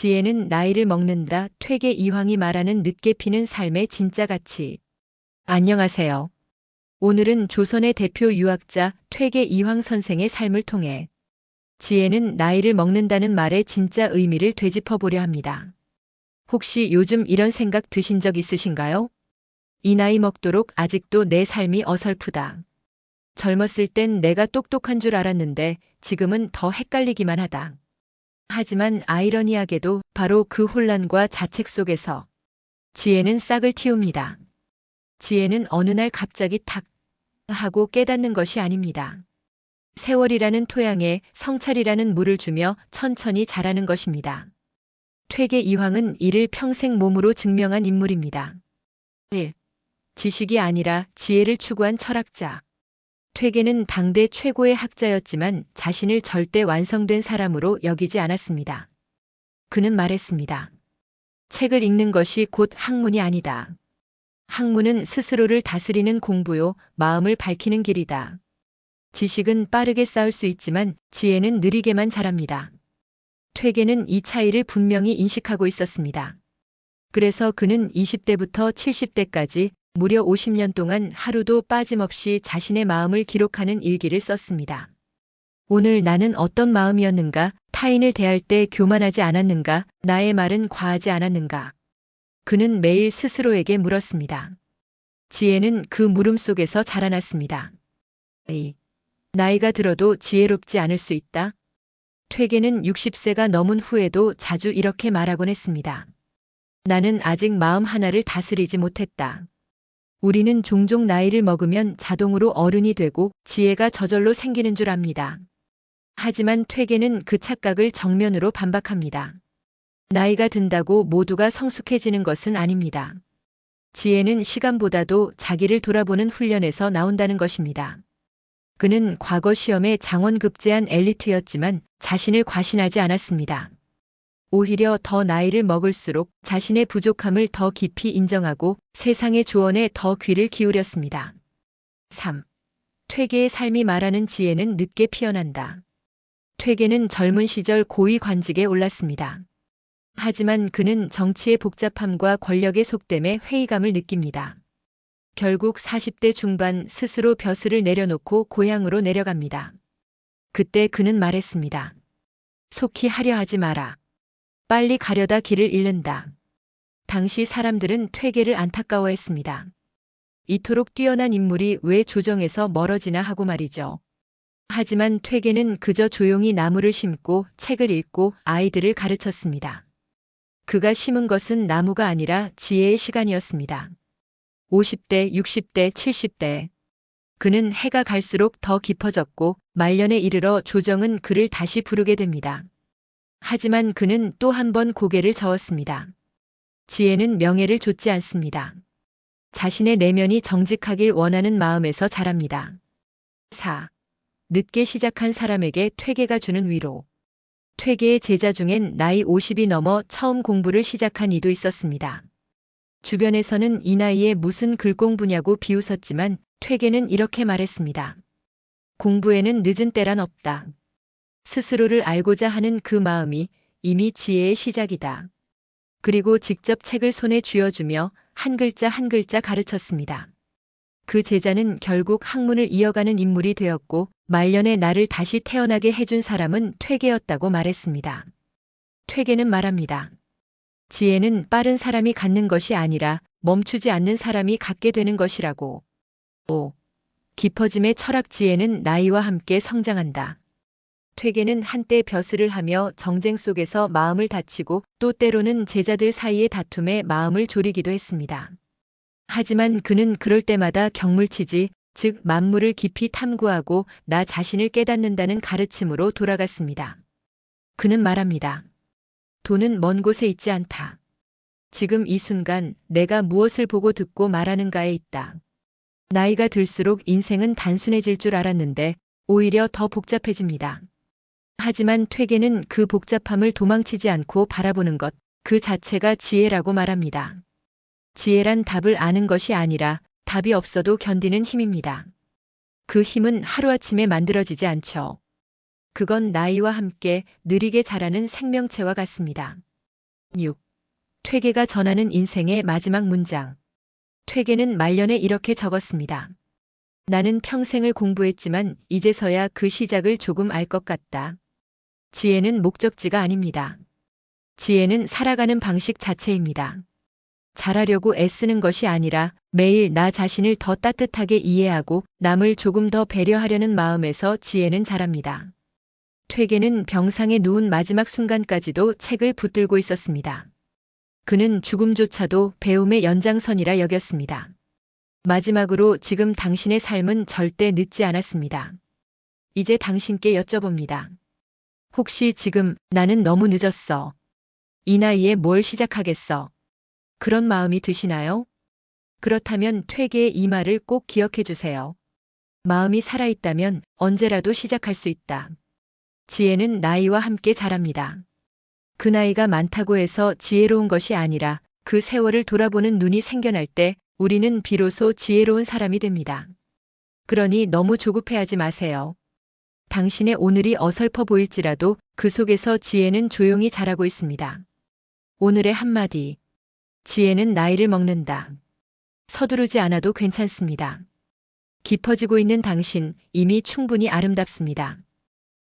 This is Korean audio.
지혜는 나이를 먹는다. 퇴계 이황이 말하는 늦게 피는 삶의 진짜 가치. 안녕하세요. 오늘은 조선의 대표 유학자 퇴계 이황 선생의 삶을 통해 지혜는 나이를 먹는다는 말의 진짜 의미를 되짚어 보려 합니다. 혹시 요즘 이런 생각 드신 적 있으신가요? 이 나이 먹도록 아직도 내 삶이 어설프다. 젊었을 땐 내가 똑똑한 줄 알았는데 지금은 더 헷갈리기만 하다. 하지만 아이러니하게도 바로 그 혼란과 자책 속에서 지혜는 싹을 틔웁니다. 지혜는 어느 날 갑자기 탁 하고 깨닫는 것이 아닙니다. 세월이라는 토양에 성찰이라는 물을 주며 천천히 자라는 것입니다. 퇴계 이황은 이를 평생 몸으로 증명한 인물입니다. 1. 지식이 아니라 지혜를 추구한 철학자. 퇴계는 당대 최고의 학자였지만 자신을 절대 완성된 사람으로 여기지 않았습니다. 그는 말했습니다. 책을 읽는 것이 곧 학문이 아니다. 학문은 스스로를 다스리는 공부요, 마음을 밝히는 길이다. 지식은 빠르게 쌓을 수 있지만 지혜는 느리게만 자랍니다. 퇴계는 이 차이를 분명히 인식하고 있었습니다. 그래서 그는 20대부터 70대까지 무려 50년 동안 하루도 빠짐없이 자신의 마음을 기록하는 일기를 썼습니다. 오늘 나는 어떤 마음이었는가? 타인을 대할 때 교만하지 않았는가? 나의 말은 과하지 않았는가? 그는 매일 스스로에게 물었습니다. 지혜는 그 물음 속에서 자라났습니다. 나이가 들어도 지혜롭지 않을 수 있다? 퇴계는 60세가 넘은 후에도 자주 이렇게 말하곤 했습니다. 나는 아직 마음 하나를 다스리지 못했다. 우리는 종종 나이를 먹으면 자동으로 어른이 되고 지혜가 저절로 생기는 줄 압니다. 하지만 퇴계는 그 착각을 정면으로 반박합니다. 나이가 든다고 모두가 성숙해지는 것은 아닙니다. 지혜는 시간보다도 자기를 돌아보는 훈련에서 나온다는 것입니다. 그는 과거 시험에 장원급제한 엘리트였지만 자신을 과신하지 않았습니다. 오히려 더 나이를 먹을수록 자신의 부족함을 더 깊이 인정하고 세상의 조언에 더 귀를 기울였습니다. 3. 퇴계의 삶이 말하는 지혜는 늦게 피어난다. 퇴계는 젊은 시절 고위 관직에 올랐습니다. 하지만 그는 정치의 복잡함과 권력의 속됨에 회의감을 느낍니다. 결국 40대 중반 스스로 벼슬을 내려놓고 고향으로 내려갑니다. 그때 그는 말했습니다. 속히 하려 하지 마라. 빨리 가려다 길을 잃는다. 당시 사람들은 퇴계를 안타까워했습니다. 이토록 뛰어난 인물이 왜 조정에서 멀어지나 하고 말이죠. 하지만 퇴계는 그저 조용히 나무를 심고 책을 읽고 아이들을 가르쳤습니다. 그가 심은 것은 나무가 아니라 지혜의 시간이었습니다. 50대, 60대, 70대. 그는 해가 갈수록 더 깊어졌고 말년에 이르러 조정은 그를 다시 부르게 됩니다. 하지만 그는 또 한 번 고개를 저었습니다. 지혜는 명예를 좇지 않습니다. 자신의 내면이 정직하길 원하는 마음에서 자랍니다. 4. 늦게 시작한 사람에게 퇴계가 주는 위로. 퇴계의 제자 중엔 나이 50이 넘어 처음 공부를 시작한 이도 있었습니다. 주변에서는 이 나이에 무슨 글공부냐고 비웃었지만 퇴계는 이렇게 말했습니다. 공부에는 늦은 때란 없다. 스스로를 알고자 하는 그 마음이 이미 지혜의 시작이다. 그리고 직접 책을 손에 쥐어주며 한 글자 한 글자 가르쳤습니다. 그 제자는 결국 학문을 이어가는 인물이 되었고 말년에 나를 다시 태어나게 해준 사람은 퇴계였다고 말했습니다. 퇴계는 말합니다. 지혜는 빠른 사람이 갖는 것이 아니라 멈추지 않는 사람이 갖게 되는 것이라고. 5. 깊어짐의 철학 지혜는 나이와 함께 성장한다. 퇴계는 한때 벼슬을 하며 정쟁 속에서 마음을 다치고 또 때로는 제자들 사이의 다툼에 마음을 졸이기도 했습니다. 하지만 그는 그럴 때마다 경물치지, 즉 만물을 깊이 탐구하고 나 자신을 깨닫는다는 가르침으로 돌아갔습니다. 그는 말합니다. 돈은 먼 곳에 있지 않다. 지금 이 순간 내가 무엇을 보고 듣고 말하는가에 있다. 나이가 들수록 인생은 단순해질 줄 알았는데 오히려 더 복잡해집니다. 하지만 퇴계는 그 복잡함을 도망치지 않고 바라보는 것, 그 자체가 지혜라고 말합니다. 지혜란 답을 아는 것이 아니라 답이 없어도 견디는 힘입니다. 그 힘은 하루아침에 만들어지지 않죠. 그건 나이와 함께 느리게 자라는 생명체와 같습니다. 6. 퇴계가 전하는 인생의 마지막 문장. 퇴계는 말년에 이렇게 적었습니다. 나는 평생을 공부했지만 이제서야 그 시작을 조금 알 것 같다. 지혜는 목적지가 아닙니다. 지혜는 살아가는 방식 자체입니다. 잘하려고 애쓰는 것이 아니라 매일 나 자신을 더 따뜻하게 이해하고 남을 조금 더 배려하려는 마음에서 지혜는 자랍니다. 퇴계는 병상에 누운 마지막 순간까지도 책을 붙들고 있었습니다. 그는 죽음조차도 배움의 연장선이라 여겼습니다. 마지막으로 지금 당신의 삶은 절대 늦지 않았습니다. 이제 당신께 여쭤봅니다. 혹시 지금 나는 너무 늦었어. 이 나이에 뭘 시작하겠어. 그런 마음이 드시나요? 그렇다면 퇴계의 이 말을 꼭 기억해 주세요. 마음이 살아있다면 언제라도 시작할 수 있다. 지혜는 나이와 함께 자랍니다. 그 나이가 많다고 해서 지혜로운 것이 아니라 그 세월을 돌아보는 눈이 생겨날 때 우리는 비로소 지혜로운 사람이 됩니다. 그러니 너무 조급해하지 마세요. 당신의 오늘이 어설퍼 보일지라도 그 속에서 지혜는 조용히 자라고 있습니다. 오늘의 한마디. 지혜는 나이를 먹는다. 서두르지 않아도 괜찮습니다. 깊어지고 있는 당신 이미 충분히 아름답습니다.